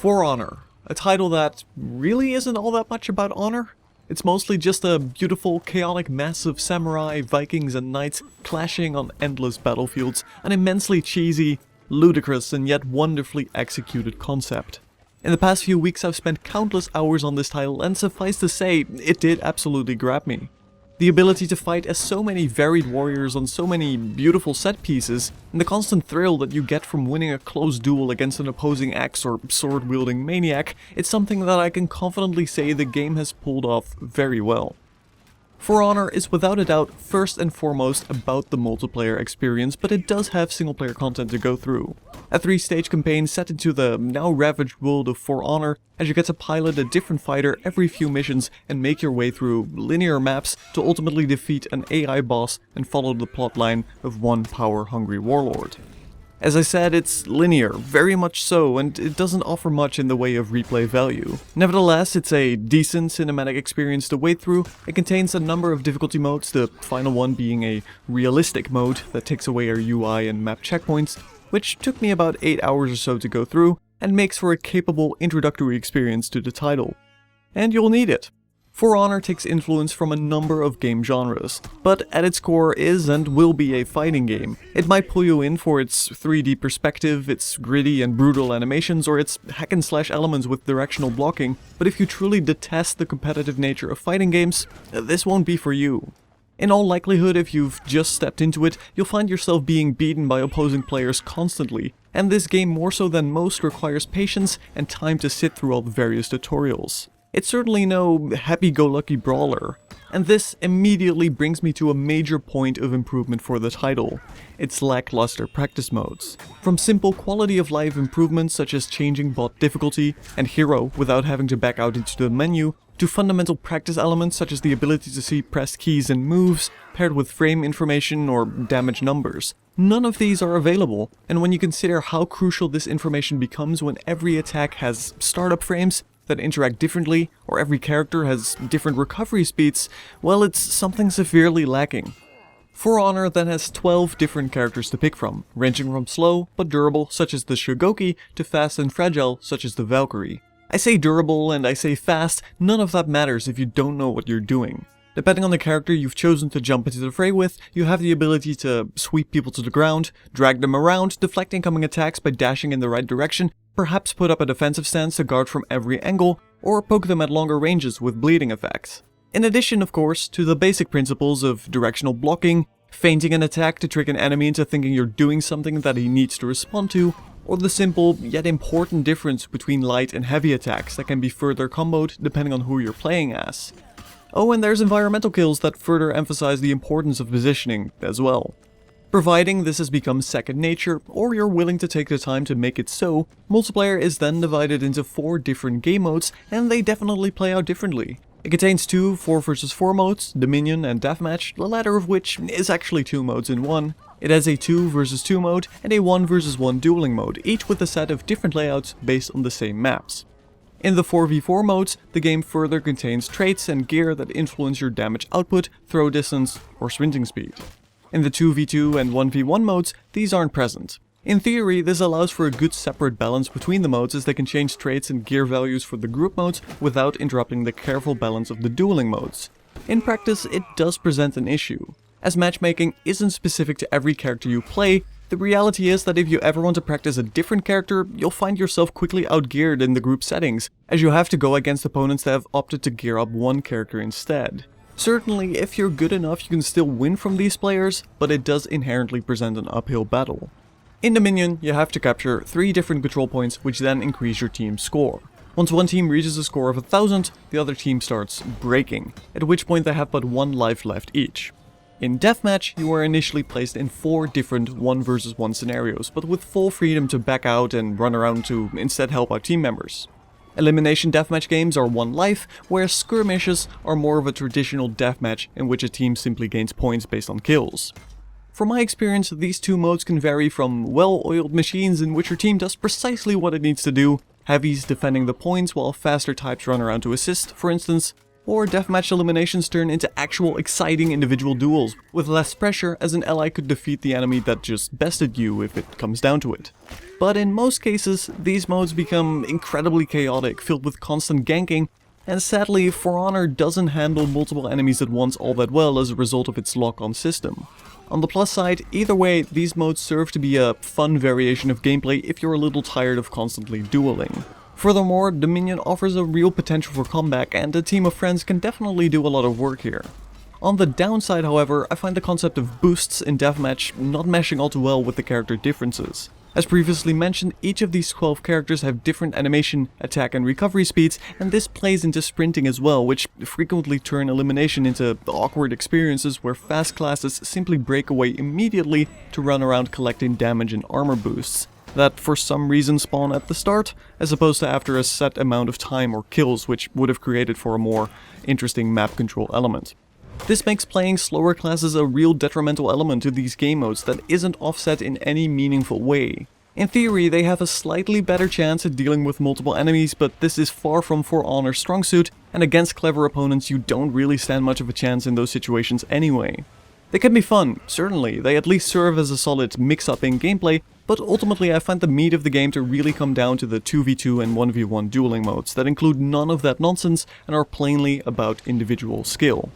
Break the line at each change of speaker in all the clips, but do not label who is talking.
For Honor, a title that really isn't all that much about honor. It's mostly just a beautiful, chaotic mess of samurai, Vikings, and knights clashing on endless battlefields, an immensely cheesy, ludicrous, and yet wonderfully executed concept. In the past few weeks I've spent countless hours on this title, and suffice to say, it did absolutely grab me. The ability to fight as so many varied warriors on so many beautiful set pieces, and the constant thrill that you get from winning a close duel against an opposing axe or sword-wielding maniac, it's something that I can confidently say the game has pulled off very well. For Honor is without a doubt first and foremost about the multiplayer experience, but it does have single-player content to go through. A 3-stage campaign set into the now ravaged world of For Honor, as you get to pilot a different fighter every few missions and make your way through linear maps to ultimately defeat an AI boss and follow the plotline of one power-hungry warlord. As I said, it's linear, very much so, and it doesn't offer much in the way of replay value. Nevertheless, it's a decent cinematic experience to wade through. It contains a number of difficulty modes, the final one being a realistic mode that takes away our UI and map checkpoints, which took me about 8 hours or so to go through, and makes for a capable introductory experience to the title. And you'll need it. For Honor takes influence from a number of game genres, but at its core is and will be a fighting game. It might pull you in for its 3D perspective, its gritty and brutal animations, or its hack and slash elements with directional blocking, but if you truly detest the competitive nature of fighting games, this won't be for you. In all likelihood, if you've just stepped into it, you'll find yourself being beaten by opposing players constantly, and this game more so than most requires patience and time to sit through all the various tutorials. It's certainly no happy-go-lucky brawler, and this immediately brings me to a major point of improvement for the title: its lackluster practice modes. From simple quality of life improvements such as changing bot difficulty and hero without having to back out into the menu, to fundamental practice elements such as the ability to see pressed keys and moves, paired with frame information or damage numbers. None of these are available, and when you consider how crucial this information becomes when every attack has startup frames that interact differently, or every character has different recovery speeds, well, it's something severely lacking. For Honor then has 12 different characters to pick from, ranging from slow but durable such as the Shogoki to fast and fragile such as the Valkyrie. I say durable and I say fast, none of that matters if you don't know what you're doing. Depending on the character you've chosen to jump into the fray with, you have the ability to sweep people to the ground, drag them around, deflect incoming attacks by dashing in the right direction, perhaps put up a defensive stance to guard from every angle, or poke them at longer ranges with bleeding effects. In addition, of course, to the basic principles of directional blocking, feinting an attack to trick an enemy into thinking you're doing something that he needs to respond to, or the simple yet important difference between light and heavy attacks that can be further comboed depending on who you're playing as. Oh, and there's environmental kills that further emphasize the importance of positioning as well. Providing this has become second nature, or you're willing to take the time to make it so, multiplayer is then divided into 4 different game modes, and they definitely play out differently. It contains 2 4 vs 4 modes, Dominion and Deathmatch, the latter of which is actually 2 modes in one. It has a 2 vs 2 mode and a 1 vs 1 dueling mode, each with a set of different layouts based on the same maps. In the 4v4 modes, the game further contains traits and gear that influence your damage output, throw distance, or sprinting speed. In the 2v2 and 1v1 modes, these aren't present. In theory, this allows for a good separate balance between the modes as they can change traits and gear values for the group modes without interrupting the careful balance of the dueling modes. In practice, it does present an issue. As matchmaking isn't specific to every character you play, the reality is that if you ever want to practice a different character, you'll find yourself quickly outgeared in the group settings, as you have to go against opponents that have opted to gear up one character instead. Certainly, if you're good enough, you can still win from these players, but it does inherently present an uphill battle. In Dominion, you have to capture 3 different control points, which then increase your team's score. Once one team reaches a score of 1000, the other team starts breaking, at which point they have but 1 life left each. In Deathmatch, you are initially placed in 4 different 1 vs 1 scenarios, but with full freedom to back out and run around to instead help out team members. Elimination deathmatch games are 1 life, whereas skirmishes are more of a traditional deathmatch in which a team simply gains points based on kills. From my experience, these 2 modes can vary from well-oiled machines in which your team does precisely what it needs to do, heavies defending the points while faster types run around to assist, for instance, or deathmatch eliminations turn into actual exciting individual duels, with less pressure as an ally could defeat the enemy that just bested you if it comes down to it. But in most cases, these modes become incredibly chaotic, filled with constant ganking, and sadly, For Honor doesn't handle multiple enemies at once all that well as a result of its lock-on system. On the plus side, either way, these modes serve to be a fun variation of gameplay if you're a little tired of constantly dueling. Furthermore, Dominion offers a real potential for comeback, and a team of friends can definitely do a lot of work here. On the downside, however, I find the concept of boosts in deathmatch not meshing all too well with the character differences. As previously mentioned, each of these 12 characters have different animation, attack and recovery speeds, and this plays into sprinting as well, which frequently turn elimination into awkward experiences where fast classes simply break away immediately to run around collecting damage and armor boosts that for some reason spawn at the start, as opposed to after a set amount of time or kills, which would have created for a more interesting map control element. This makes playing slower classes a real detrimental element to these game modes that isn't offset in any meaningful way. In theory, they have a slightly better chance at dealing with multiple enemies, but this is far from For Honor's strong suit, and against clever opponents you don't really stand much of a chance in those situations anyway. They can be fun, certainly, they at least serve as a solid mix-up in gameplay, but ultimately I find the meat of the game to really come down to the 2v2 and 1v1 dueling modes that include none of that nonsense and are plainly about individual skill.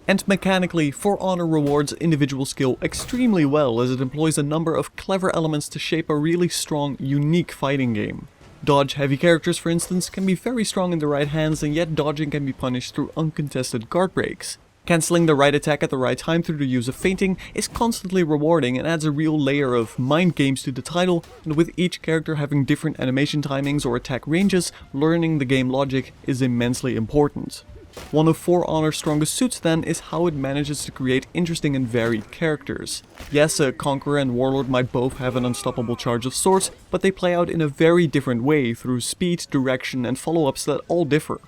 And mechanically, For Honor rewards individual skill extremely well as it employs a number of clever elements to shape a really strong, unique fighting game. Dodge-heavy characters, for instance, can be very strong in the right hands, and yet dodging can be punished through uncontested guard breaks. Cancelling the right attack at the right time through the use of feinting is constantly rewarding and adds a real layer of mind games to the title, and with each character having different animation timings or attack ranges, learning the game logic is immensely important. One of For Honor's strongest suits then is how it manages to create interesting and varied characters. Yes, a Conqueror and Warlord might both have an unstoppable charge of sorts, but they play out in a very different way through speed, direction and follow-ups that all differ.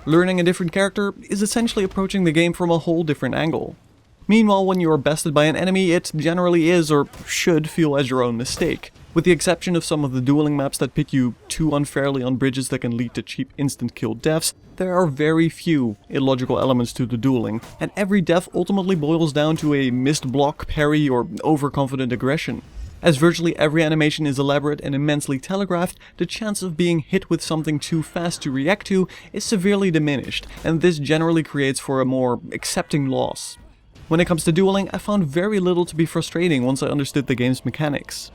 Learning a different character is essentially approaching the game from a whole different angle. Meanwhile, when you are bested by an enemy, it generally is or should feel as your own mistake. With the exception of some of the dueling maps that pit you too unfairly on bridges that can lead to cheap instant kill deaths, there are very few illogical elements to the dueling, and every death ultimately boils down to a missed block, parry, or overconfident aggression. As virtually every animation is elaborate and immensely telegraphed, the chance of being hit with something too fast to react to is severely diminished, and this generally creates for a more accepting loss. When it comes to dueling, I found very little to be frustrating once I understood the game's mechanics.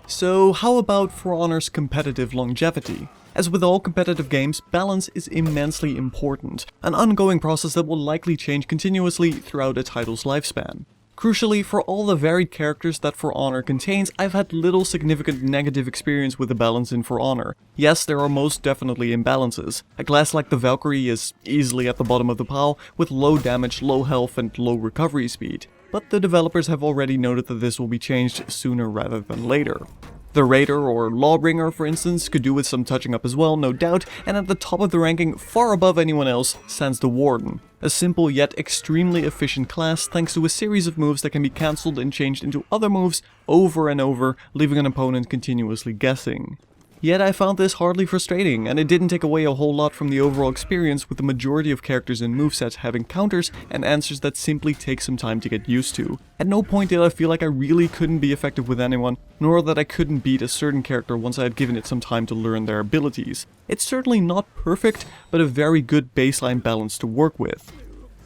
So how about For Honor's competitive longevity? As with all competitive games, balance is immensely important, an ongoing process that will likely change continuously throughout a title's lifespan. Crucially, for all the varied characters that For Honor contains, I've had little significant negative experience with the balance in For Honor. Yes, there are most definitely imbalances. A class like the Valkyrie is easily at the bottom of the pile, with low damage, low health and low recovery speed. But the developers have already noted that this will be changed sooner rather than later. The Raider or Lawbringer, for instance, could do with some touching up as well, no doubt, and at the top of the ranking, far above anyone else, stands the Warden. A simple yet extremely efficient class thanks to a series of moves that can be cancelled and changed into other moves over and over, leaving an opponent continuously guessing. Yet I found this hardly frustrating, and it didn't take away a whole lot from the overall experience, with the majority of characters and movesets having counters and answers that simply take some time to get used to. At no point did I feel like I really couldn't be effective with anyone, nor that I couldn't beat a certain character once I had given it some time to learn their abilities. It's certainly not perfect, but a very good baseline balance to work with.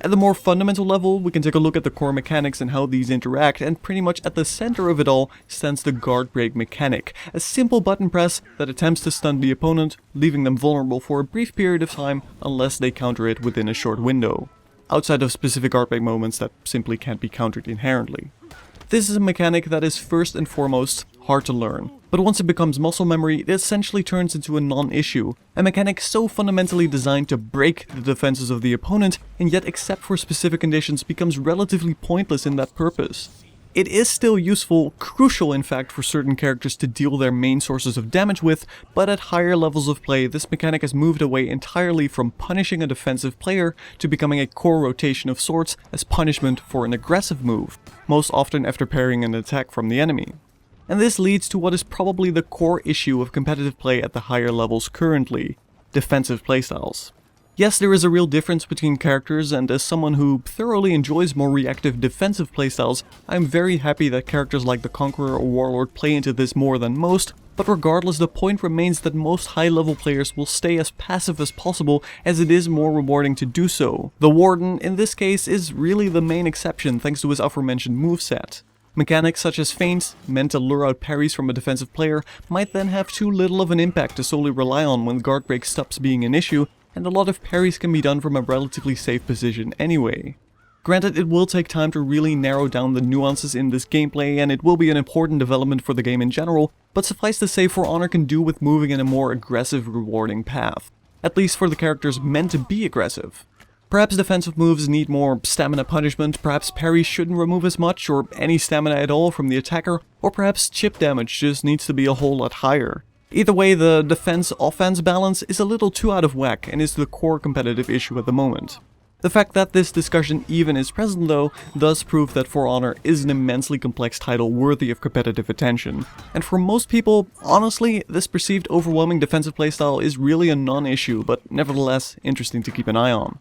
At the more fundamental level, we can take a look at the core mechanics and how these interact, and pretty much at the center of it all stands the guard break mechanic, a simple button press that attempts to stun the opponent, leaving them vulnerable for a brief period of time unless they counter it within a short window, outside of specific guard break moments that simply can't be countered inherently. This is a mechanic that is first and foremost hard to learn, but once it becomes muscle memory, it essentially turns into a non-issue, a mechanic so fundamentally designed to break the defenses of the opponent, and yet except for specific conditions becomes relatively pointless in that purpose. It is still useful, crucial in fact for certain characters to deal their main sources of damage with, but at higher levels of play this mechanic has moved away entirely from punishing a defensive player to becoming a core rotation of sorts as punishment for an aggressive move, most often after parrying an attack from the enemy. And this leads to what is probably the core issue of competitive play at the higher levels currently: defensive playstyles. Yes, there is a real difference between characters, and as someone who thoroughly enjoys more reactive defensive playstyles, I'm very happy that characters like the Conqueror or Warlord play into this more than most, but regardless, the point remains that most high-level players will stay as passive as possible, as it is more rewarding to do so. The Warden, in this case, is really the main exception thanks to his aforementioned moveset. Mechanics such as feints, meant to lure out parries from a defensive player, might then have too little of an impact to solely rely on when guard break stops being an issue, and a lot of parries can be done from a relatively safe position anyway. Granted, it will take time to really narrow down the nuances in this gameplay, and it will be an important development for the game in general, but suffice to say For Honor can do with moving in a more aggressive, rewarding path. At least for the characters meant to be aggressive. Perhaps defensive moves need more stamina punishment, perhaps parries shouldn't remove as much or any stamina at all from the attacker, or perhaps chip damage just needs to be a whole lot higher. Either way, the defense-offense balance is a little too out of whack and is the core competitive issue at the moment. The fact that this discussion even is present though, does prove that For Honor is an immensely complex title worthy of competitive attention. And for most people, honestly, this perceived overwhelming defensive playstyle is really a non-issue, but nevertheless interesting to keep an eye on.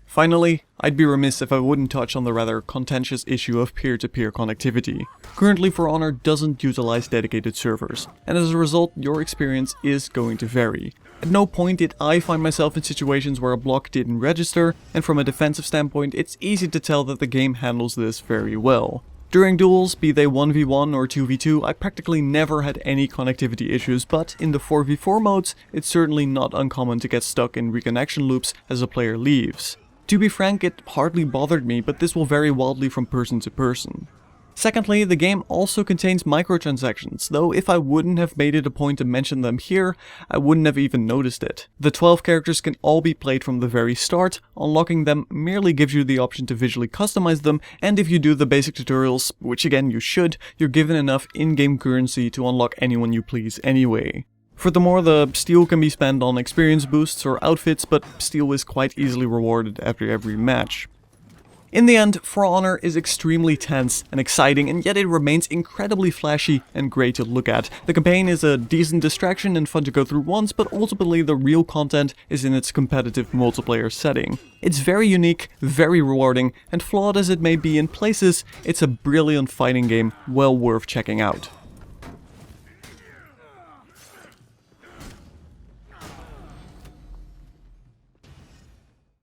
Finally, I'd be remiss if I wouldn't touch on the rather contentious issue of peer-to-peer connectivity. Currently For Honor doesn't utilize dedicated servers, and as a result your experience is going to vary. At no point did I find myself in situations where a block didn't register, and from a defensive standpoint it's easy to tell that the game handles this very well. During duels, be they 1v1 or 2v2, I practically never had any connectivity issues, but in the 4v4 modes, it's certainly not uncommon to get stuck in reconnection loops as a player leaves. To be frank, it hardly bothered me, but this will vary wildly from person to person. Secondly, the game also contains microtransactions, though if I wouldn't have made it a point to mention them here, I wouldn't have even noticed it. The 12 characters can all be played from the very start, unlocking them merely gives you the option to visually customize them, and if you do the basic tutorials, which again you should, you're given enough in-game currency to unlock anyone you please anyway. Furthermore, the steel can be spent on experience boosts or outfits, but steel is quite easily rewarded after every match. In the end, For Honor is extremely tense and exciting, and yet it remains incredibly flashy and great to look at. The campaign is a decent distraction and fun to go through once, but ultimately the real content is in its competitive multiplayer setting. It's very unique, very rewarding, and flawed as it may be in places, it's a brilliant fighting game well worth checking out.